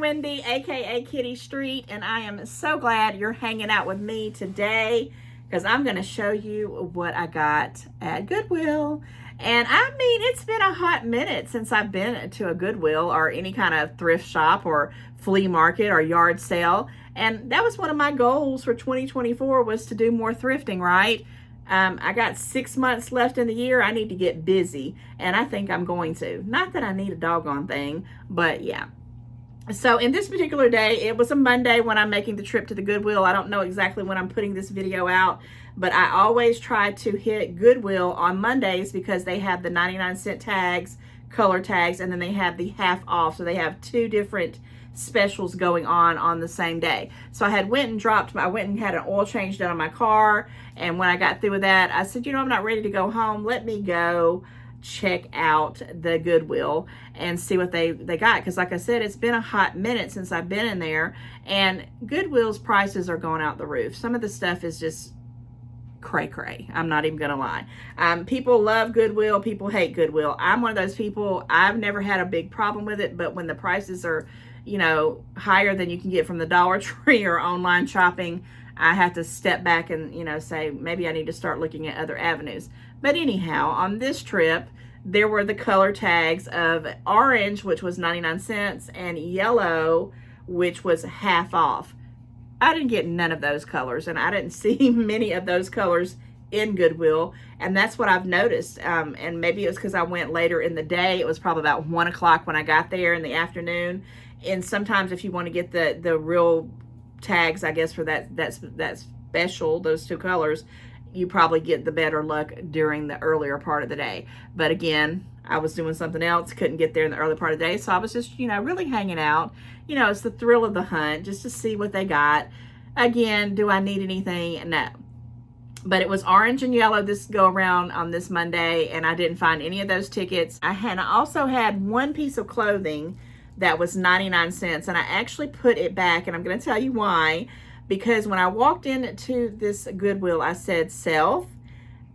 Wendy, aka Kitty Street, and I am so glad you're hanging out with me today because I'm going to show you what I got at Goodwill. And I mean, it's been a hot minute since I've been to a Goodwill or any kind of thrift shop or flea market or yard sale. And that was one of my goals for 2024 was to do more thrifting, right? I got 6 months left in the year. I need to get busy, and I think I'm going to. Not that I need a doggone thing, but yeah. So in this particular day, it was a Monday when I'm making the trip to the Goodwill. I don't know exactly when I'm putting this video out, but I always try to hit Goodwill on Mondays because they have the 99-cent tags, color tags, and then they have the half off. So they have two different specials going on the same day. So I went and had an oil change done on my car, and when I got through with that, I said, you know, I'm not ready to go home. Let me go check out the Goodwill and see what they got, because like I said, it's been a hot minute since I've been in there, and Goodwill's prices are going out the roof. Some of the stuff is just cray. I'm not even gonna lie. People love Goodwill, people hate Goodwill. I'm one of those people. I've never had a big problem with it, but when the prices are, you know, higher than you can get from the Dollar Tree or online shopping, I have to step back and, you know, say maybe I need to start looking at other avenues. But anyhow, on this trip, there were the color tags of orange, which was 99 cents, and yellow, which was half off. I didn't get none of those colors, and I didn't see many of those colors in Goodwill, and that's what I've noticed. And maybe it was because I went later in the day. It was probably about 1 o'clock when I got there in the afternoon. And sometimes if you want to get the real tags, I guess, for that special, those two colors, you probably get the better luck during the earlier part of the day. But again, I was doing something else, couldn't get there in the early part of the day, so I was just, you know, really hanging out. You know, it's the thrill of the hunt, just to see what they got. Again, do I need anything? No. But it was orange and yellow this go around on this Monday, and I didn't find any of those tickets. I also had one piece of clothing that was 99 cents, and I actually put it back, and I'm going to tell you why. Because when I walked into this Goodwill, I said, self,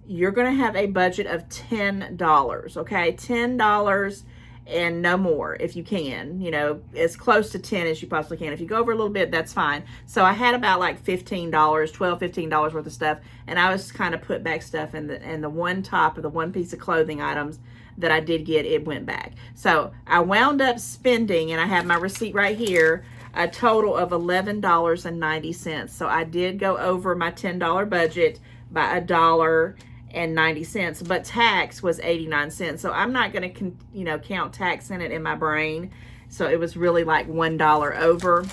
you're going to have a budget of $10, okay? $10 and no more if you can, you know, as close to 10 as you possibly can. If you go over a little bit, that's fine. So I had about like $15, $15 worth of stuff, and I was kind of put back stuff in the one top of the one piece of clothing items that I did get, it went back. So I wound up spending, and I have my receipt right here, a total of $11.90. So I did go over my $10 budget by $1.90, but tax was 89 cents. So I'm not going to, you know, count tax in it in my brain. So it was really like $1 over.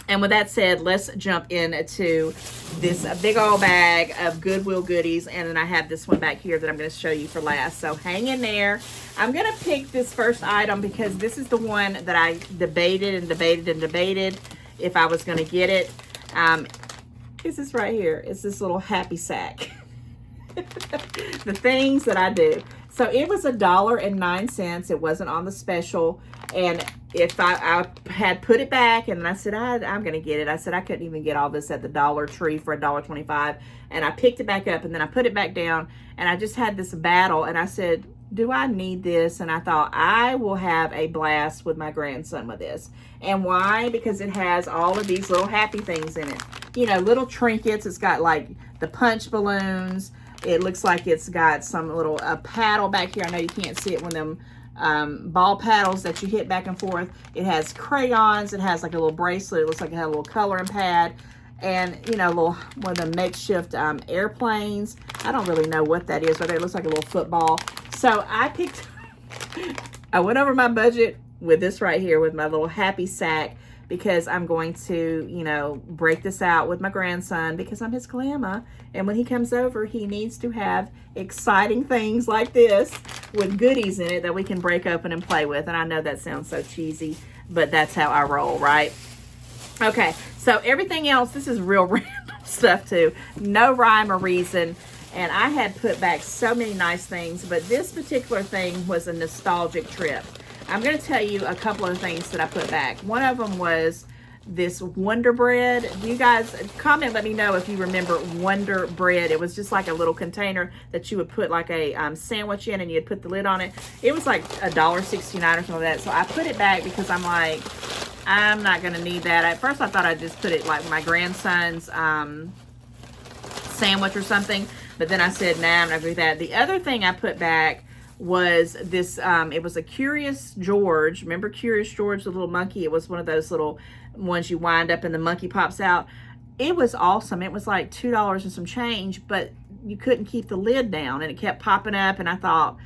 And with that said, let's jump into this big old bag of Goodwill goodies. And then I have this one back here that I'm going to show you for last. So hang in there. I'm going to pick this first item because this is the one that I debated if I was going to get it. It's this right here. It's this little happy sack. The things that I do. So it was $1.09. It wasn't on the special. And if I had put it back, and then I said, I'm going to get it. I said, I couldn't even get all this at the Dollar Tree for $1.25. And I picked it back up, and then I put it back down, and I just had this battle. And I said, do I need this? And I thought, I will have a blast with my grandson with this. And why? Because it has all of these little happy things in it. You know, little trinkets. It's got like the punch balloons. It looks like it's got some little paddle back here. I know you can't see it when them ball paddles that you hit back and forth. It has crayons. It has like a little bracelet. It looks like it had a little coloring pad, and you know, one of the makeshift airplanes. I don't really know what that is, but it looks like a little football. So I went over my budget with this right here, with my little happy sack, because I'm going to, you know, break this out with my grandson because I'm his grandma. And when he comes over, he needs to have exciting things like this with goodies in it that we can break open and play with. And I know that sounds so cheesy, but that's how I roll, right? Okay, so everything else, this is real random stuff too. No rhyme or reason. And I had put back so many nice things, but this particular thing was a nostalgic trip. I'm going to tell you a couple of things that I put back. One of them was this Wonder Bread. You guys comment, let me know if you remember Wonder Bread. It was just like a little container that you would put like a sandwich in, and you'd put the lid on it. It was like $1.69 or something like that. So I put it back because I'm like, I'm not going to need that. At first, I thought I'd just put it like my grandson's sandwich or something. But then I said, nah, I'm not going to do that. The other thing I put back was this, it was a Curious George. Remember Curious George, the little monkey? It was one of those little ones you wind up and the monkey pops out. It was awesome. It was like $2 and some change, but you couldn't keep the lid down and it kept popping up. And I thought,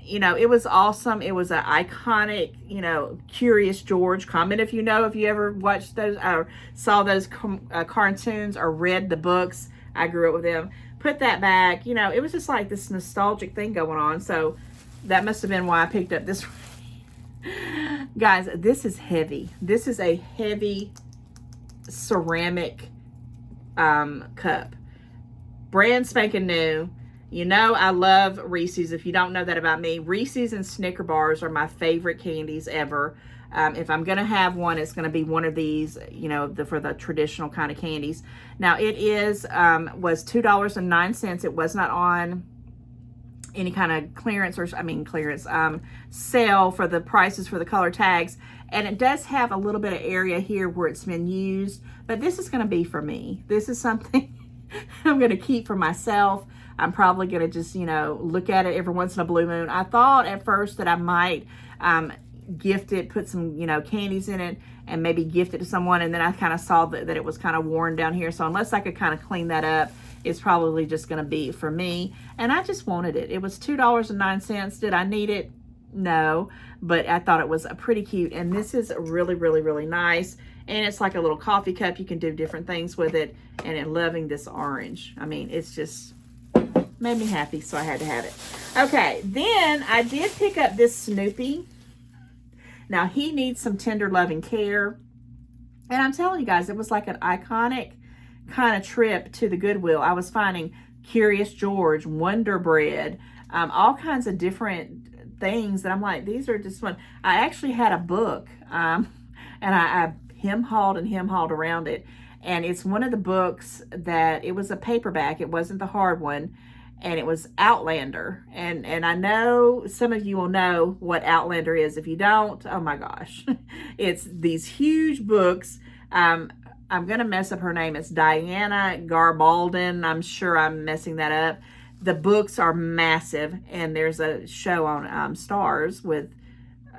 you know, it was awesome. It was an iconic, you know, Curious George. Comment if you know, if you ever watched those or saw those cartoons or read the books. I grew up with them. Put that back. You know, it was just like this nostalgic thing going on. So that must have been why I picked up this. Guys, this is heavy. This is a heavy ceramic cup. Brand spanking new. You know I love Reese's. If you don't know that about me, Reese's and Snicker bars are my favorite candies ever. If I'm going to have one, it's going to be one of these, you know, for the traditional kind of candies. Now, it was $2.09. It was not on any kind of clearance sale for the prices for the color tags. And it does have a little bit of area here where it's been used. But this is going to be for me. This is something I'm going to keep for myself. I'm probably going to just, you know, look at it every once in a blue moon. I thought at first that I might gift it, put some, you know, candies in it and maybe gift it to someone. And then I kind of saw that it was kind of worn down here. So unless I could kind of clean that up, it's probably just going to be for me. And I just wanted it. It was $2.09. Did I need it? No, but I thought it was pretty cute. And this is really, really, really nice. And it's like a little coffee cup. You can do different things with it. And I'm loving this orange. I mean, it's just made me happy, so I had to have it. Okay, then I did pick up this Snoopy. Now, he needs some tender loving care. And I'm telling you guys, it was like an iconic kind of trip to the Goodwill. I was finding Curious George, Wonder Bread, all kinds of different things that I'm like, these are just fun. I actually had a book, and I hem-hauled and hem-hauled around it. And it's one of the books that, it was a paperback. It wasn't the hard one. And it was Outlander. And I know some of you will know what Outlander is. If you don't, oh my gosh. It's these huge books. I'm going to mess up her name. It's Diana Garbaldin. I'm sure I'm messing that up. The books are massive. And there's a show on Stars with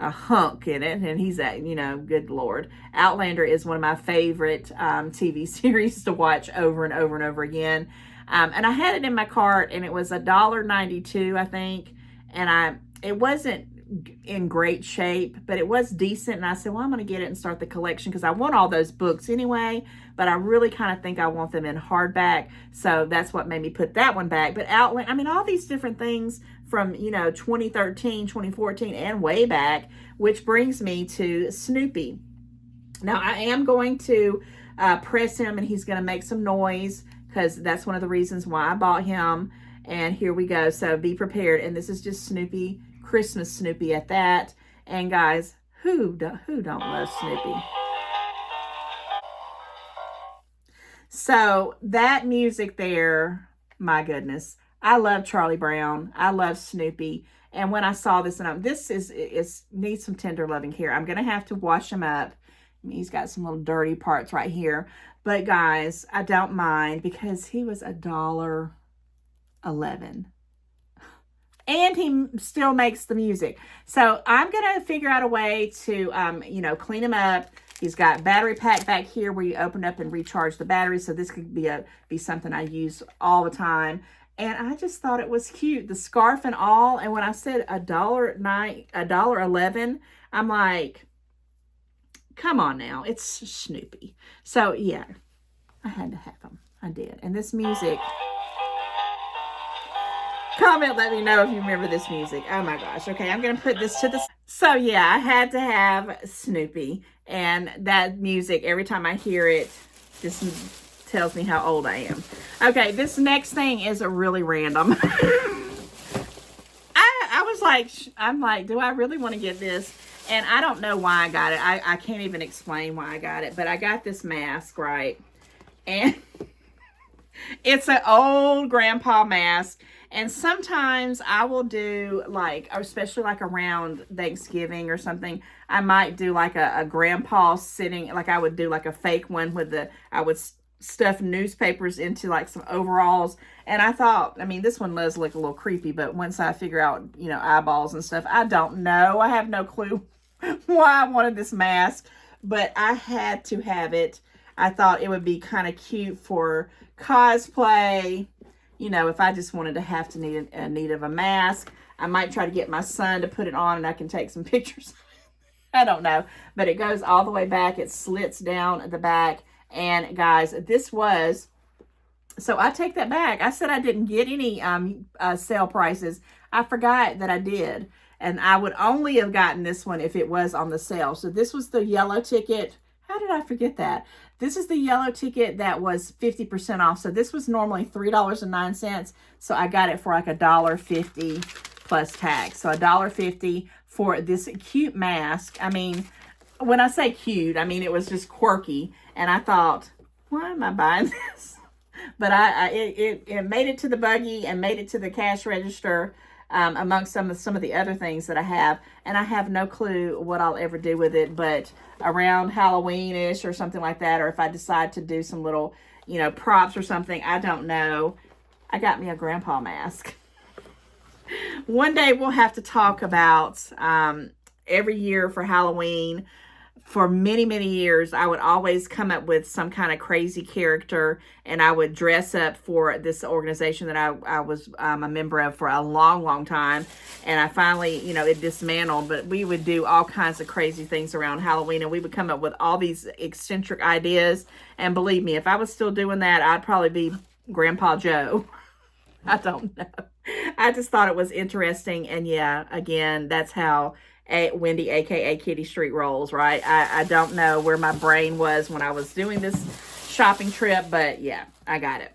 a hunk in it. And he's a, you know, good Lord. Outlander is one of my favorite TV series to watch over and over and over again. And I had it in my cart, and it was $1.92, I think. And it wasn't in great shape, but it was decent. And I said, well, I'm going to get it and start the collection because I want all those books anyway. But I really kind of think I want them in hardback. So that's what made me put that one back. But Outlander, I mean, all these different things from, you know, 2013, 2014, and way back, which brings me to Snoopy. Now, I am going to press him, and he's going to make some noise, because that's one of the reasons why I bought him. And here we go. So be prepared. And this is just Snoopy, Christmas Snoopy at that. And guys, who don't love Snoopy? So that music there, my goodness. I love Charlie Brown. I love Snoopy. And when I saw this, and this needs some tender loving care. I'm going to have to wash him up. He's got some little dirty parts right here. But guys, I don't mind because he was $1.11. And he still makes the music. So I'm going to figure out a way to, you know, clean him up. He's got battery pack back here where you open up and recharge the battery. So this could be something I use all the time. And I just thought it was cute. The scarf and all. And when I said $1.11, I'm like, come on now, it's Snoopy. So yeah, I had to have them. I did. And this music, comment, let me know if you remember this music. Oh my gosh. Okay, I'm going to put this to the... So yeah, I had to have Snoopy. And that music, every time I hear it, just tells me how old I am. Okay, this next thing is a really random. I'm like, do I really want to get this? And I don't know why I got it. I can't even explain why I got it. But I got this mask, right? And it's an old grandpa mask. And sometimes I will do like, especially like around Thanksgiving or something, I might do like a grandpa sitting, like I would do like a fake one with I would stuff newspapers into like some overalls. And I thought, I mean, this one does look a little creepy, but once I figure out, eyeballs and stuff, I don't know. I have no clue why I wanted this mask, but I had to have it. I thought it would be kind of cute for cosplay. If I just wanted to have to need of a mask, I might try to get my son to put it on and I can take some pictures. I don't know, but it goes all the way back. It slits down at the back. And guys, so I take that back. I said I didn't get any sale prices. I forgot that I did. And I would only have gotten this one if it was on the sale. So this was the yellow ticket. How did I forget that? This is the yellow ticket that was 50% off. So this was normally $3.09. So I got it for like $1.50 plus tax. So $1.50 for this cute mask. I mean, when I say cute, I mean it was just quirky. And I thought, why am I buying this? But it made it to the buggy and made it to the cash register, amongst some of the other things that I have. And I have no clue what I'll ever do with it, but around Halloween-ish or something like that, or if I decide to do some little, props or something, I don't know. I got me a grandpa mask. One day we'll have to talk about every year for Halloween. For many, many years, I would always come up with some kind of crazy character, and I would dress up for this organization that I was a member of for a long, long time. And I finally, it dismantled, but we would do all kinds of crazy things around Halloween, and we would come up with all these eccentric ideas. And believe me, if I was still doing that, I'd probably be Grandpa Joe. I don't know. I just thought it was interesting. And yeah, again, that's how Wendy, aka Kitty Street, rolls, right? I don't know where my brain was when I was doing this shopping trip, but yeah, I got it.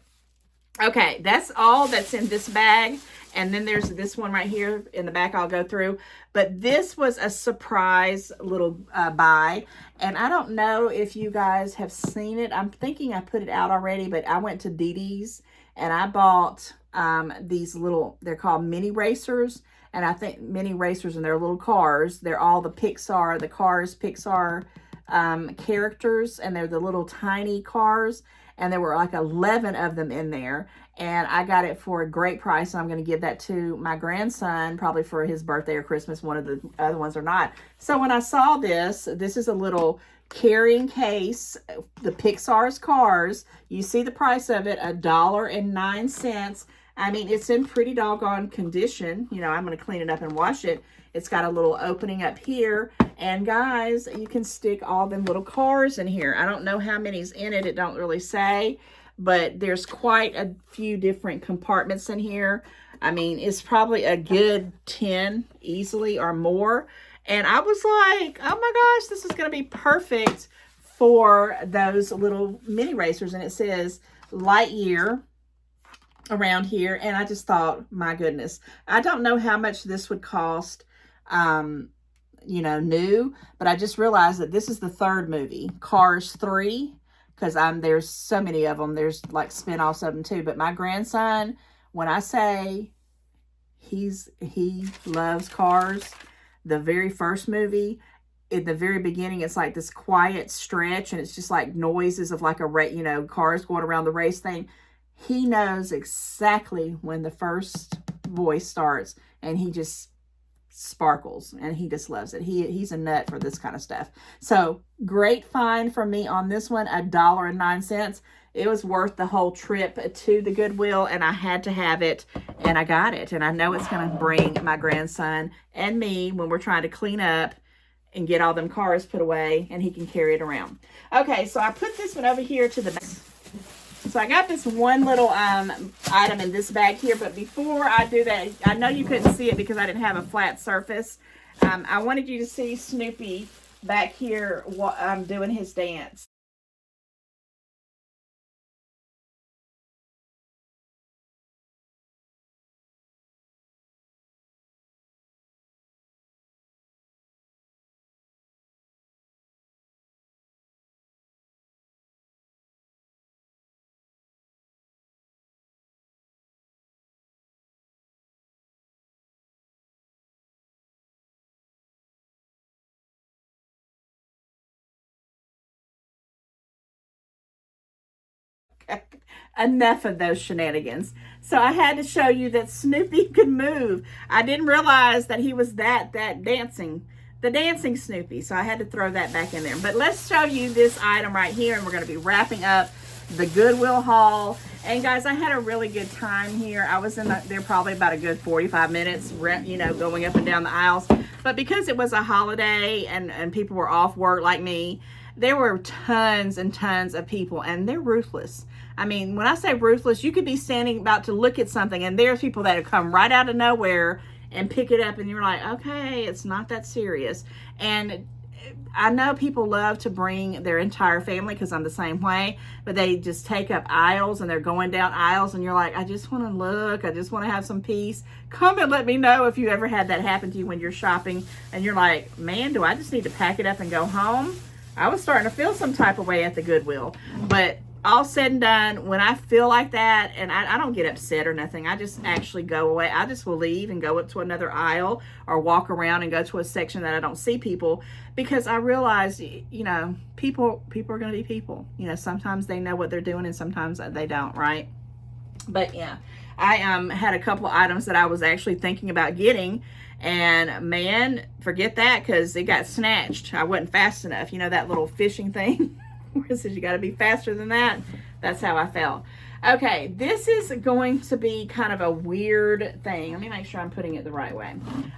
Okay, that's all that's in this bag. And then there's this one right here in the back I'll go through. But this was a surprise little buy. And I don't know if you guys have seen it. I'm thinking I put it out already, but I went to DD's and I bought these little, they're called mini racers. And I think mini racers, and they're little cars. They're all the Cars Pixar characters. And they're the little tiny cars. And there were like 11 of them in there. And I got it for a great price. And I'm going to give that to my grandson, probably for his birthday or Christmas. One of the other ones or not. So when I saw this is a little carrying case, the Pixar's Cars. You see the price of it, $1.09. I mean, it's in pretty doggone condition. I'm going to clean it up and wash it. It's got a little opening up here. And guys, you can stick all them little cars in here. I don't know how many's in it. It don't really say. But there's quite a few different compartments in here. I mean, it's probably a good 10 easily or more. And I was like, oh my gosh, this is going to be perfect for those little mini racers. And it says Lightyear around here. And I just thought, my goodness, I don't know how much this would cost, new, but I just realized that this is the third movie, Cars 3, because there's so many of them. There's like spin-offs of them too. But my grandson, when I say he loves Cars, the very first movie, in the very beginning, it's like this quiet stretch, and it's just like noises of like cars going around the race thing. He knows exactly when the first voice starts, and he just sparkles, and he just loves it. He's a nut for this kind of stuff. So great find from me on this one, $1.09. It was worth the whole trip to the Goodwill, and I had to have it, and I got it. And I know it's going to bring my grandson and me when we're trying to clean up and get all them cars put away, and he can carry it around. Okay, so I put this one over here to the back. So I got this one little item in this bag here, but before I do that, I know you couldn't see it because I didn't have a flat surface. I wanted you to see Snoopy back here doing his dance. Enough of those shenanigans. So I had to show you that Snoopy could move. I didn't realize that he was that dancing, the dancing Snoopy. So I had to throw that back in there. But let's show you this item right here, and we're going to be wrapping up the Goodwill haul. And guys, I had a really good time here. I was in there probably about a good 45 minutes, you know, going up and down the aisles. But because it was a holiday and people were off work like me, there were tons and tons of people, and they're ruthless. I mean, when I say ruthless, you could be standing about to look at something, and there's people that have come right out of nowhere and pick it up, and you're like, okay, it's not that serious. And I know people love to bring their entire family, because I'm the same way, but they just take up aisles, and they're going down aisles, and you're like, I just want to look. I just want to have some peace. Come and let me know if you ever had that happen to you when you're shopping, and you're like, man, do I just need to pack it up and go home? I was starting to feel some type of way at the Goodwill. But all said and done, when I feel like that, and I don't get upset or nothing, I just actually go away. I just will leave and go up to another aisle or walk around and go to a section that I don't see people, because I realize, you know, people are going to be people. You know, sometimes they know what they're doing and sometimes they don't, right? But yeah, I had a couple of items that I was actually thinking about getting, and man, forget that, because it got snatched. I wasn't fast enough. You know, that little fishing thing where it says you got to be faster than that? That's how I felt. Okay, this is going to be kind of a weird thing. Let me make sure I'm putting it the right way.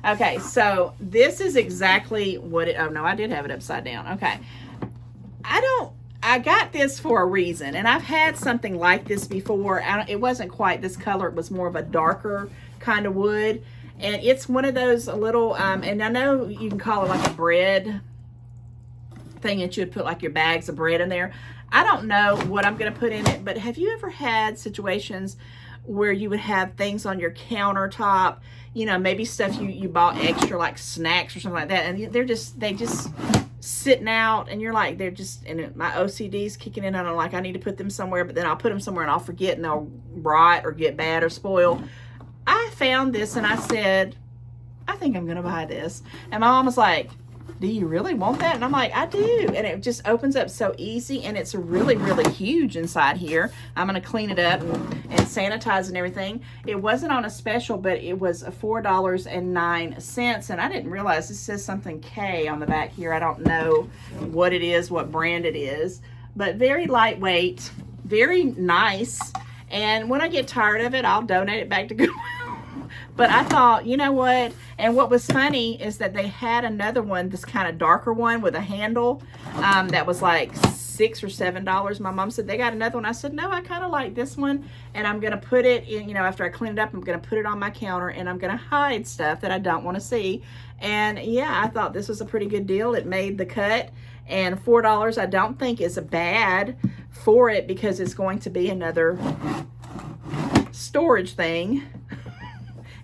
Okay, so this is exactly what it, oh no, I did have it upside down. Okay. I got this for a reason, and I've had something like this before. It wasn't quite this color. It was more of a darker kind of wood. And it's one of those little, and I know you can call it like a bread thing that you would put like your bags of bread in there. I don't know what I'm going to put in it, but have you ever had situations where you would have things on your countertop, you know, maybe stuff you bought extra, like snacks or something like that, and they just sitting out, and you're like, they're just, and my OCD's kicking in, and I'm like, I need to put them somewhere, but then I'll put them somewhere and I'll forget, and they'll rot or get bad or spoil. I found this and I said, I think I'm going to buy this. And my mom was like, do you really want that? And I'm like, I do. And it just opens up so easy, and it's really, really huge inside here. I'm going to clean it up and sanitize and everything. It wasn't on a special, but it was $4.09. And I didn't realize this says something K on the back here. I don't know what it is, what brand it is, but very lightweight, very nice. And when I get tired of it, I'll donate it back to Goodwill. But I thought, you know what? And what was funny is that they had another one, this kind of darker one with a handle, that was like $6 or $7. My mom said they got another one. I said, no, I kind of like this one. And I'm going to put it in, you know, after I clean it up, I'm going to put it on my counter, and I'm going to hide stuff that I don't want to see. And yeah, I thought this was a pretty good deal. It made the cut. And $4 I don't think is bad for it, because it's going to be another storage thing.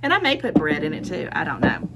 And I may put bread in it too. I don't know.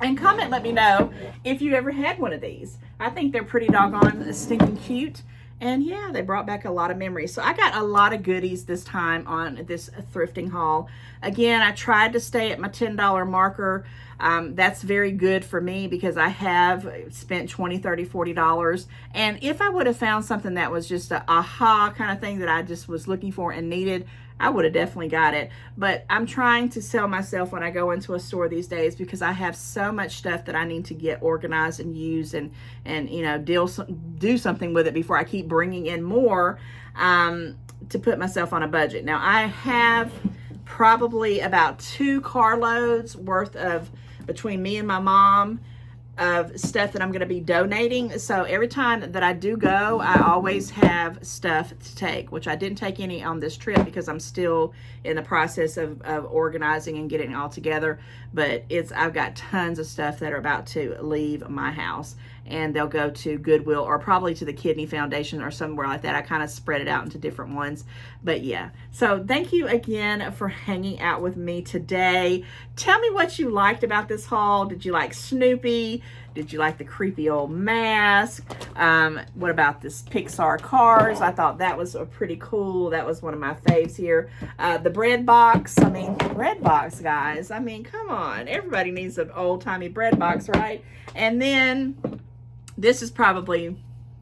And comment, let me know if you ever had one of these. I think they're pretty doggone stinking cute. And yeah, they brought back a lot of memories. So I got a lot of goodies this time on this thrifting haul. Again, I tried to stay at my $10 marker. That's very good for me, because I have spent $20, $30, $40. And if I would have found something that was just a aha kind of thing that I just was looking for and needed, I would have definitely got it. But I'm trying to sell myself when I go into a store these days, because I have so much stuff that I need to get organized and use and you know, do something with it before I keep bringing in more, to put myself on a budget. Now I have probably about 2 carloads worth of, between me and my mom, of stuff that I'm going to be donating. So every time that I do go, I always have stuff to take, which I didn't take any on this trip because I'm still in the process of organizing and getting it all together. But I've got tons of stuff that are about to leave my house, and they'll go to Goodwill or probably to the Kidney Foundation or somewhere like that. I kind of spread it out into different ones. But yeah, so thank you again for hanging out with me today. Tell me what you liked about this haul. Did you like Snoopy? Did you like the creepy old mask? What about this Pixar Cars? I thought that was pretty cool. That was one of my faves here. The bread box. I mean, bread box, guys. I mean, come on. Everybody needs an old-timey bread box, right? And then this is probably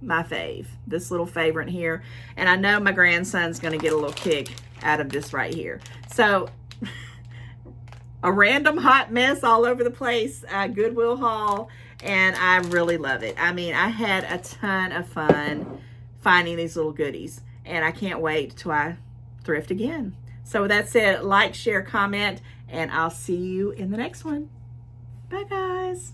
my fave, this little favorite here. And I know my grandson's going to get a little kick out of this right here. So a random hot mess all over the place, Goodwill haul, and I really love it. I mean, I had a ton of fun finding these little goodies, and I can't wait till I thrift again. So with that said, like, share, comment, and I'll see you in the next one. Bye, guys.